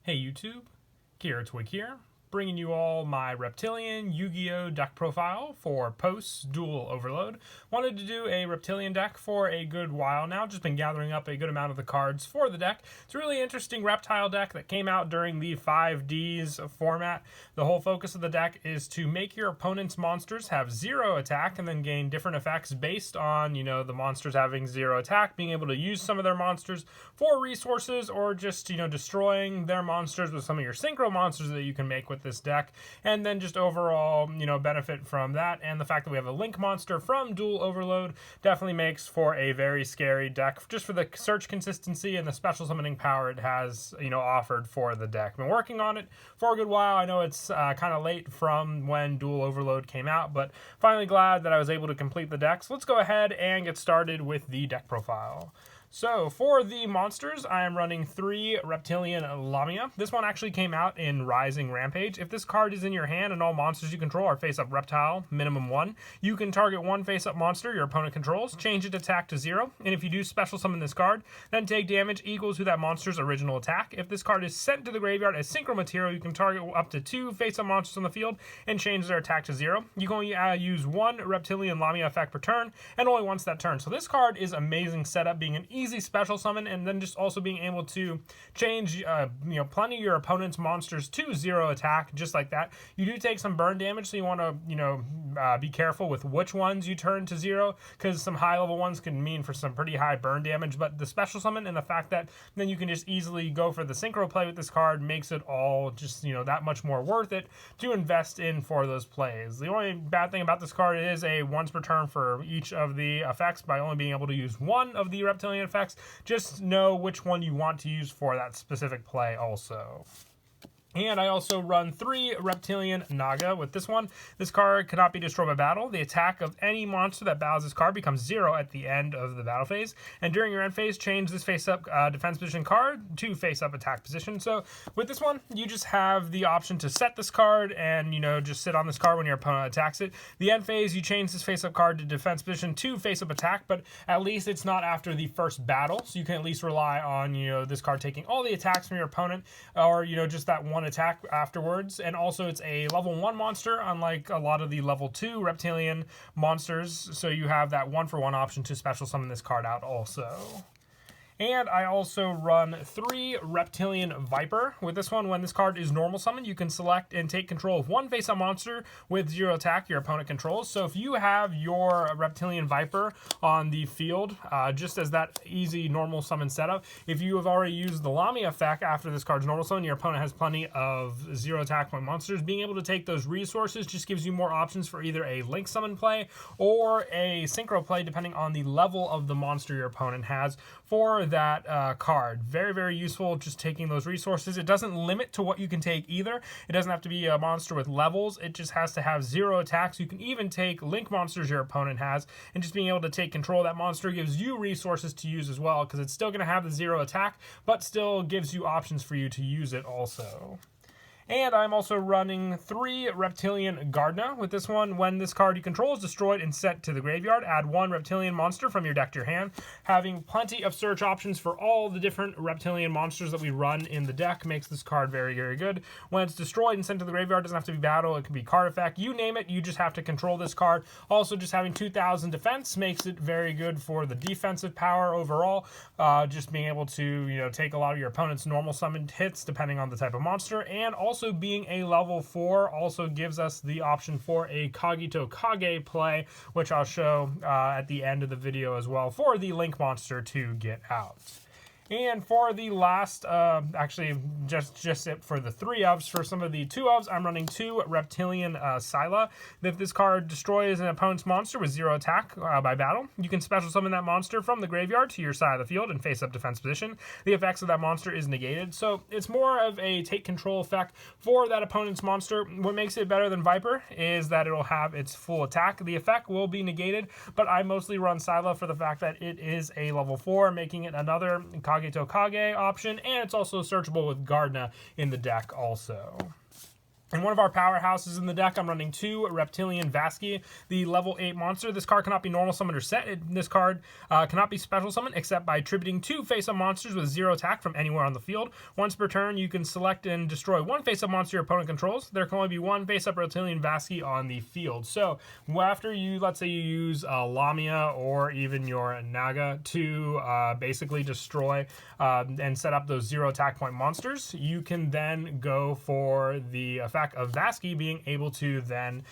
Hey YouTube, Kira Twig here, bringing you all my Reptilianne Yugioh deck profile for post-Duel Overload. Wanted to do a Reptilianne deck for a good while now, just been gathering up a good amount of the cards for the deck. It's a really interesting reptile deck that came out during the 5Ds format. The whole focus of the deck is to make your opponent's monsters have 0 attack and then gain different effects based on, the monsters having 0 attack, being able to use some of their monsters for resources or just, destroying their monsters with some of your synchro monsters that you can make with this deck, and then just overall, benefit from that. And the fact that we have a link monster from Duel Overload definitely makes for a very scary deck, just for the search consistency and the special summoning power it has, offered for the deck. Been working on it for a good while. I know it's kind of late from when Duel Overload came out, but finally glad that I was able to complete the deck. So let's go ahead and get started with the deck profile. So, for the monsters, I am running 3 Reptilianne Lamia. This one actually came out in Rising Rampage. If this card is in your hand and all monsters you control are face-up reptile, minimum 1, you can target one face-up monster your opponent controls, change its attack to 0, and if you do special summon this card, then take damage equal to that monster's original attack. If this card is sent to the graveyard as synchro material, you can target up to 2 face-up monsters on the field and change their attack to 0. You can only use 1 Reptilianne Lamia effect per turn, and only once that turn. So this card is amazing setup, being an easy special summon, and then just also being able to change plenty of your opponent's monsters to 0 attack, just like that. You do take some burn damage, so you want to be careful with which ones you turn to 0, because some high level ones can mean for some pretty high burn damage. But the special summon and the fact that then you can just easily go for the synchro play with this card makes it all just that much more worth it to invest in for those plays. The only bad thing about this card is a once per turn for each of the effects, by only being able to use one of the Reptilianne effects. Just know which one you want to use for that specific play also. And I also run 3 Reptilianne Naga with this one. This card cannot be destroyed by battle. The attack of any monster that battles this card becomes 0 at the end of the battle phase. And during your end phase, change this face-up defense position card to face-up attack position. So with this one, you just have the option to set this card and, just sit on this card when your opponent attacks it. The end phase, you change this face-up card to defense position to face-up attack, but at least it's not after the first battle. So you can at least rely on, this card taking all the attacks from your opponent, or, just that one attack afterwards. And also it's a level 1 monster, unlike a lot of the level 2 Reptilianne monsters, so you have that 1-for-1 option to special summon this card out also. And I also run 3 Reptilianne Viper. With this one, when this card is normal summon, you can select and take control of one face-up monster with 0 attack your opponent controls. So if you have your Reptilianne Viper on the field, just as that easy normal summon setup, if you have already used the Lamia effect after this card's normal summon, your opponent has plenty of 0 attack point monsters. Being able to take those resources just gives you more options for either a link summon play or a synchro play, depending on the level of the monster your opponent has for that card. Very, very useful, just taking those resources. It doesn't limit to what you can take either. It doesn't have to be a monster with levels. It just has to have 0 attacks. You can even take link monsters your opponent has, and just being able to take control of that monster gives you resources to use as well, because it's still going to have the 0 attack, but still gives you options for you to use it also. And I'm also running 3 Reptilianne Gardener. With this one, when this card you control is destroyed and sent to the graveyard, add 1 Reptilianne monster from your deck to your hand. Having plenty of search options for all the different Reptilianne monsters that we run in the deck makes this card very, very good. When it's destroyed and sent to the graveyard, it doesn't have to be battle, it can be card effect, you name it, you just have to control this card. Also, just having 2,000 defense makes it very good for the defensive power overall. Just being able to, take a lot of your opponent's normal summoned hits depending on the type of monster, and also being a level 4 also gives us the option for a Kagito Kage play, which I'll show at the end of the video as well, for the link monster to get out. And for the last, actually just it for the 3 ofs. For some of the 2 ofs, I'm running 2 Reptilianne Scylla. If this card destroys an opponent's monster with 0 attack by battle, you can special summon that monster from the graveyard to your side of the field and face-up defense position. The effects of that monster is negated, so it's more of a take control effect for that opponent's monster. What makes it better than Viper is that it'll have its full attack. The effect will be negated, but I mostly run Scylla for the fact that it is a level 4, making it another Kagito Kage option, and it's also searchable with Gardna in the deck also. In one of our powerhouses in the deck, I'm running 2 Reptilianne Vasky, the level 8 monster. This card cannot be normal summoned or set. This card cannot be special summoned except by attributing 2 face-up monsters with 0 attack from anywhere on the field. Once per turn, you can select and destroy 1 face-up monster your opponent controls. There can only be 1 face-up Reptilianne Vasky on the field. So after you, let's say you use Lamia or even your Naga to basically destroy and set up those 0 attack point monsters, you can then go for the effect of Vasky being able to then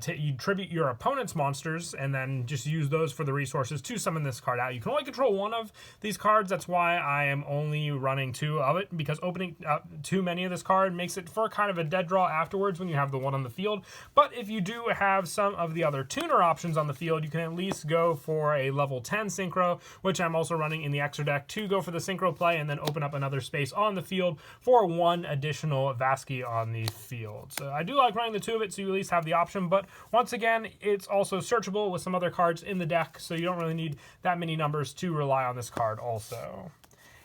you tribute your opponent's monsters and then just use those for the resources to summon this card out. You can only control 1 of these cards. That's why I am only running 2 of it, because opening up too many of this card makes it for kind of a dead draw afterwards when you have the 1 on the field. But if you do have some of the other tuner options on the field, you can at least go for a level 10 synchro, which I'm also running in the extra deck to go for the synchro play and then open up another space on the field for 1 additional Vasky on the field. So I do like running the 2 of it, so you at least have the option, but once again, it's also searchable with some other cards in the deck, so you don't really need that many numbers to rely on this card also.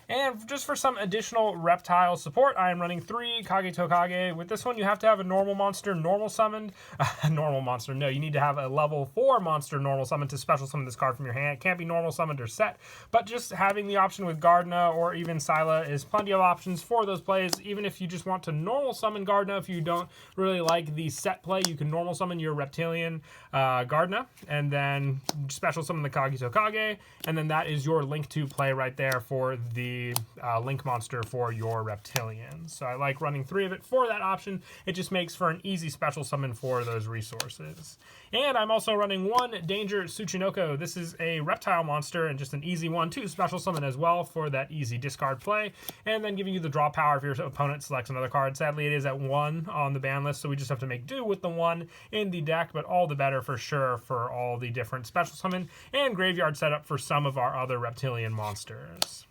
And just for some additional reptile support, I am running 3 Kage Tokage. With this one, you have to have a normal monster normal summoned. Normal monster, no, you need to have a level 4 monster normal summoned to special summon this card from your hand. It can't be normal summoned or set, but just having the option with Gardna or even Scylla is plenty of options for those plays. Even if you just want to normal summon Gardna, if you don't really like the set play, you can normal summon your Reptilianne Gardna and then special summon the Kage Tokage, and then that is your link to play right there for the link monster for your Reptilianne. So I like running 3 of it for that option. It just makes for an easy special summon for those resources. And I'm also running 1 Danger Tsuchinoko. This is a reptile monster and just an easy one to special summon as well for that easy discard play, and then giving you the draw power if your opponent selects another card. Sadly, it is at 1 on the ban list, so we just have to make do with the 1 in the deck, but all the better for sure for all the different special summon and graveyard setup for some of our other Reptilianne monsters.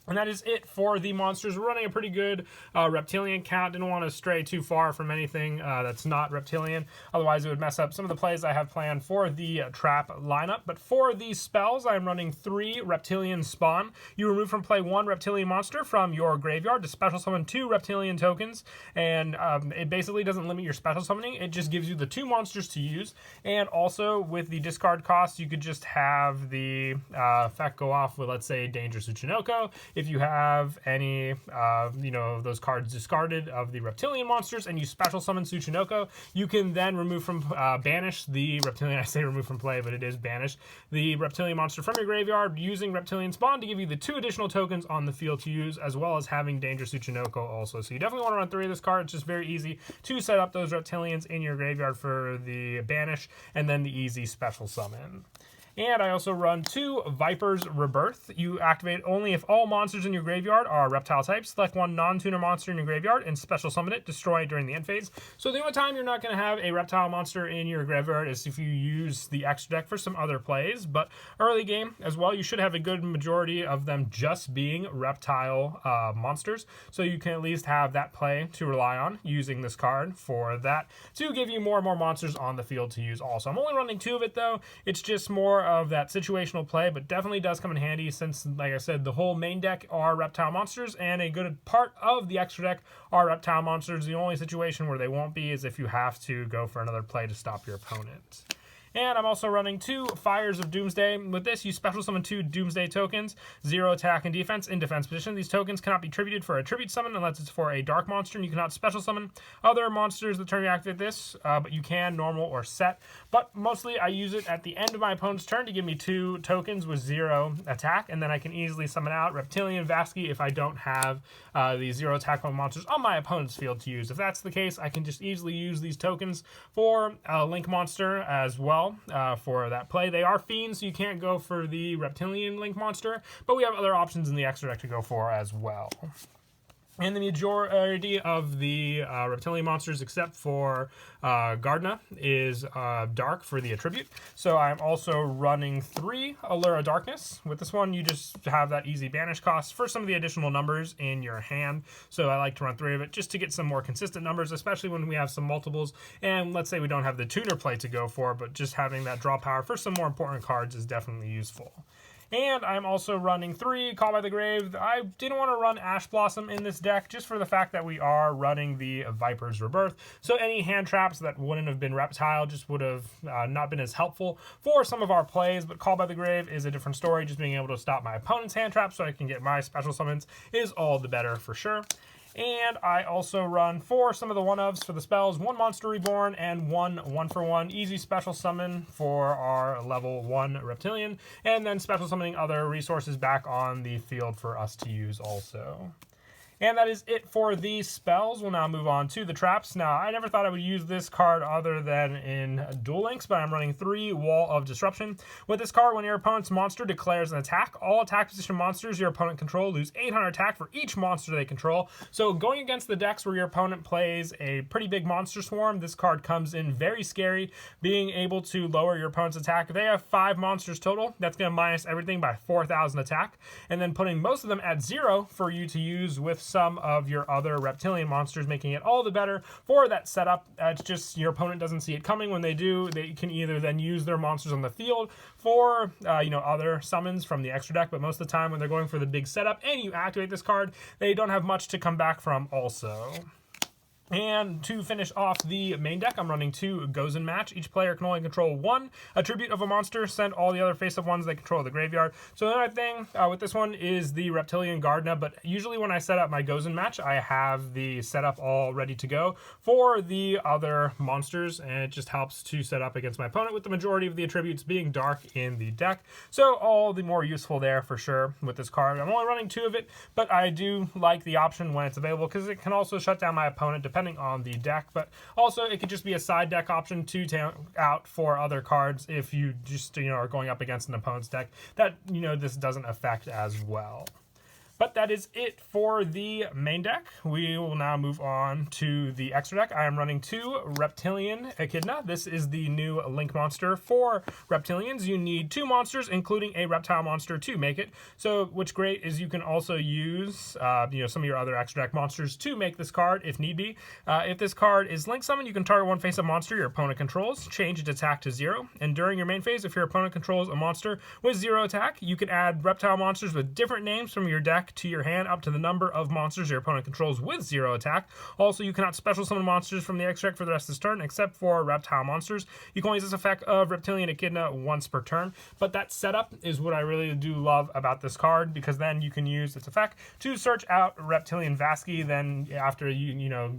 And that is it for the monsters. We're running a pretty good Reptilianne count. Didn't want to stray too far from anything that's not Reptilianne. Otherwise, it would mess up some of the plays I have planned for the trap lineup. But for these spells, I'm running 3 Reptilianne Spawn. You remove from play 1 Reptilianne monster from your graveyard to special summon 2 Reptilianne tokens. And it basically doesn't limit your special summoning. It just gives you the 2 monsters to use. And also, with the discard cost, you could just have the effect go off with, let's say, Danger Tsuchinoko. If you have any, those cards discarded of the Reptilianne monsters and you special summon Tsuchinoko, you can then remove from, banish the Reptilianne, I say remove from play, but it is banish, the Reptilianne monster from your graveyard using Reptilianne Spawn to give you the 2 additional tokens on the field to use, as well as having Danger Tsuchinoko also. So you definitely want to run 3 of this card. It's just very easy to set up those Reptilians in your graveyard for the banish and then the easy special summon. And I also run 2 Viper's Rebirth. You activate only if all monsters in your graveyard are reptile types. Select 1 non-tuner monster in your graveyard and special summon it, destroy it during the end phase. So the only time you're not going to have a reptile monster in your graveyard is if you use the extra deck for some other plays. But early game as well, you should have a good majority of them just being reptile monsters. So you can at least have that play to rely on using this card for that to give you more and more monsters on the field to use also. I'm only running 2 of it though. It's just more of that situational play, but definitely does come in handy since, like I said, the whole main deck are reptile monsters and a good part of the extra deck are reptile monsters. The only situation where they won't be is if you have to go for another play to stop your opponent. And I'm also running 2 Fires of Doomsday. With this, you special summon 2 Doomsday tokens, 0 attack and defense in defense position. These tokens cannot be tributed for a tribute summon unless it's for a dark monster, and you cannot special summon other monsters the turn you activate this, but you can normal or set. But mostly I use it at the end of my opponent's turn to give me 2 tokens with 0 attack, and then I can easily summon out Reptilianne Vasky if I don't have the 0 attack monsters on my opponent's field to use. If that's the case, I can just easily use these tokens for a Link monster as well. For that play. They are fiends, so you can't go for the Reptilianne Link monster, but we have other options in the extra deck to go for as well. And the majority of the Reptilianne monsters, except for Gardna, is dark for the attribute. So I'm also running 3 Allura Darkness. With this one, you just have that easy banish cost for some of the additional numbers in your hand. So I like to run 3 of it just to get some more consistent numbers, especially when we have some multiples. And let's say we don't have the tuner play to go for, but just having that draw power for some more important cards is definitely useful. And I'm also running 3 Call by the Grave. I didn't want to run Ash Blossom in this deck just for the fact that we are running the Viper's Rebirth. So any hand traps that wouldn't have been Reptile just would have not been as helpful for some of our plays. But Call by the Grave is a different story. Just being able to stop my opponent's hand traps so I can get my special summons is all the better for sure. And I also run for some of the one-ofs for the spells, 1 Monster Reborn and 1 1-for-1 easy special summon for our level 1 Reptilian, and then special summoning other resources back on the field for us to use also. And that is it for these spells. We'll now move on to the traps. Now, I never thought I would use this card other than in Duel Links, but I'm running 3 Wall of Disruption. With this card, when your opponent's monster declares an attack, all attack position monsters your opponent control lose 800 attack for each monster they control. So going against the decks where your opponent plays a pretty big monster swarm, this card comes in very scary, being able to lower your opponent's attack. If they have 5 monsters total, that's going to minus everything by 4,000 attack, and then putting most of them at 0 for you to use with some of your other Reptilian monsters, making it all the better for that setup. It's just your opponent doesn't see it coming. When they do, they can either then use their monsters on the field for other summons from the extra deck, but most of the time when they're going for the big setup and you activate this card, they don't have much to come back from also. And to finish off the main deck, I'm running 2 Gozen Match. Each player can only control 1 attribute of a monster. Send all the other face-up ones they control to the graveyard. So the other thing with this one is the Reptilian Gardna, but usually when I set up my Gozen Match, I have the setup all ready to go for the other monsters, and it just helps to set up against my opponent with the majority of the attributes being dark in the deck. So all the more useful there for sure with this card. I'm only running 2 of it, but I do like the option when it's available because it can also shut down my opponent depending on the deck, but also it could just be a side deck option to take out for other cards if you just are going up against an opponent's deck that this doesn't affect as well. But that is it for the main deck. We will now move on to the extra deck. I am running 2 Reptilianne Echidna. This is the new Link monster for Reptilians. You need 2 monsters, including a reptile monster, to make it. So what's great is you can also use some of your other extra deck monsters to make this card if need be. If this card is Link Summon, you can target 1 face-up monster your opponent controls, change its attack to 0. And during your main phase, if your opponent controls a monster with 0 attack, you can add reptile monsters with different names from your deck to your hand up to the number of monsters your opponent controls with 0 attack. Also, you cannot special summon monsters from the extra deck for the rest of this turn except for reptile monsters. You can only use this effect of Reptilianne Echidna once per turn, but that setup is what I really do love about this card, because then you can use its effect to search out Reptilian Vasky. Then after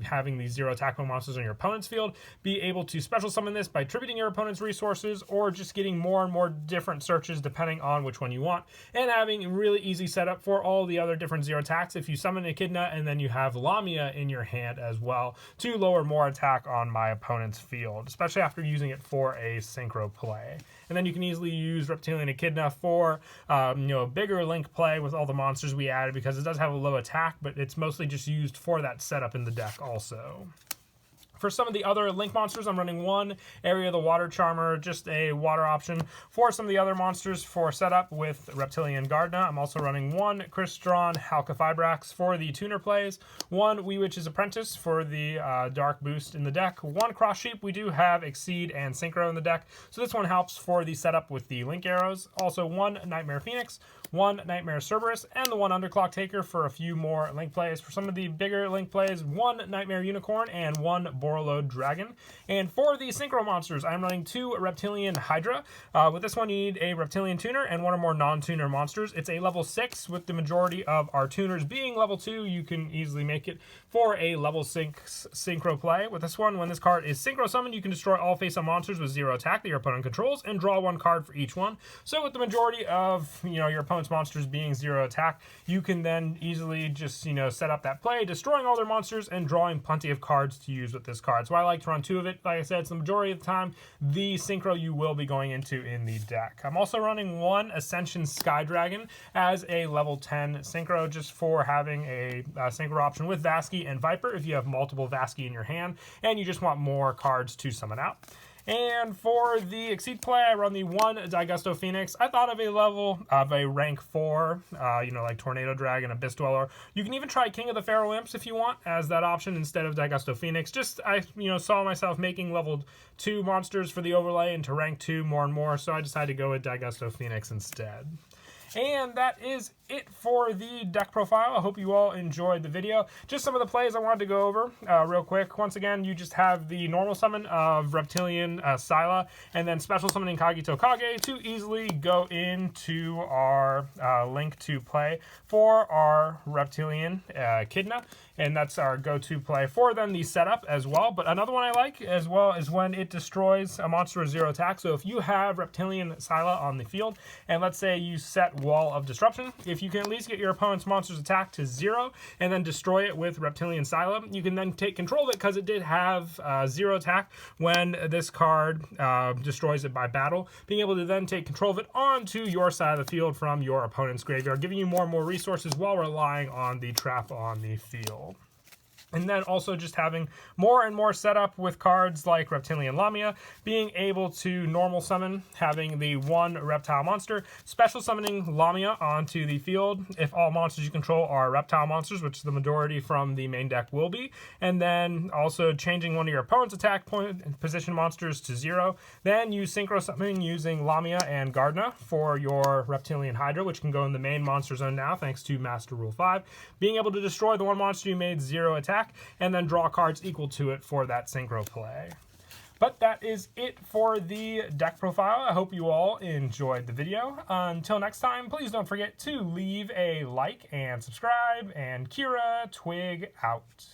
having these 0 attack monsters on your opponent's field, be able to special summon this by tributing your opponent's resources or just getting more and more different searches depending on which one you want, and having a really easy setup for all the other different 0 attacks if you summon Echidna, and then you have Lamia in your hand as well to lower more attack on my opponent's field, especially after using it for a synchro play. And then you can easily use Reptilianne Echidna for a bigger Link play with all the monsters we added, because it does have a low attack, but it's mostly just used for that setup in the deck also. For some of the other Link monsters, I'm running 1 Area of the Water Charmer, just a water option. For some of the other monsters for setup with Reptilian Gardna, I'm also running 1 Crystron Halqifibrax for the tuner plays, 1 Wee Witch's Apprentice for the dark boost in the deck, 1 Cross Sheep. We do have Exceed and Synchro in the deck, so this one helps for the setup with the Link arrows. Also 1 Nightmare Phoenix, 1 Nightmare Cerberus, and the 1 Underclock Taker for a few more Link plays. For some of the bigger Link plays, 1 Nightmare Unicorn and 1 Borreload Dragon. And for the Synchro monsters, I'm running 2 Reptilian Hydra. With this one, you need a Reptilian Tuner and 1 or more non-tuner monsters. It's a level 6, with the majority of our tuners being level 2. You can easily make it for a level 6 Synchro play. With this one, when this card is Synchro Summoned, you can destroy all face-up monsters with 0 attack that your opponent controls and draw 1 card for each one. So with the majority of your opponent's monsters being 0 attack, you can then easily just set up that play, destroying all their monsters and drawing plenty of cards to use with this card. So I like to run 2 of it. Like I said, it's the majority of the time the synchro you will be going into in the deck. I'm also running 1 Ascension Sky Dragon as a level 10 synchro, just for having a synchro option with Vasky and Viper if you have multiple Vasky in your hand and you just want more cards to summon out. And for the Exceed play, I run the 1 Daigusto Phoenix. I thought of a level of a rank 4, like Tornado Dragon, Abyss Dweller. You can even try King of the Pharaoh Imps if you want as that option instead of Daigusto Phoenix. Just, I saw myself making level 2 monsters for the overlay into rank 2 more and more, so I decided to go with Daigusto Phoenix instead. And that is it for the deck profile. I hope you all enjoyed the video. Just some of the plays I wanted to go over real quick. Once again, you just have the normal summon of Reptilianne Yugioh, and then special summoning Kagito Kage to easily go into our link to play for our Reptilianne Echidna. And that's our go-to play for then the setup as well. But another one I like as well is when it destroys a monster with 0 attack. So if you have Reptilianne Yugioh on the field, and let's say you set Wall of Disruption, if you can at least get your opponent's monster's attack to 0 and then destroy it with Reptilianne Yugioh, you can then take control of it because it did have 0 attack when this card destroys it by battle. Being able to then take control of it onto your side of the field from your opponent's graveyard, giving you more and more resources while relying on the trap on the field. And then also just having more and more setup with cards like Reptilianne Lamia, being able to normal summon, having the 1 reptile monster, special summoning Lamia onto the field if all monsters you control are reptile monsters, which the majority from the main deck will be, and then also changing one of your opponent's attack point position monsters to 0. Then you synchro summoning using Lamia and Gardna for your Reptilianne Hydra, which can go in the main monster zone now thanks to Master Rule 5, being able to destroy the one monster you made 0 attack, and then draw cards equal to it for that synchro play. But that is it for the deck profile. I hope you all enjoyed the video. Until next time, please don't forget to leave a like and subscribe, and Kira Twig out.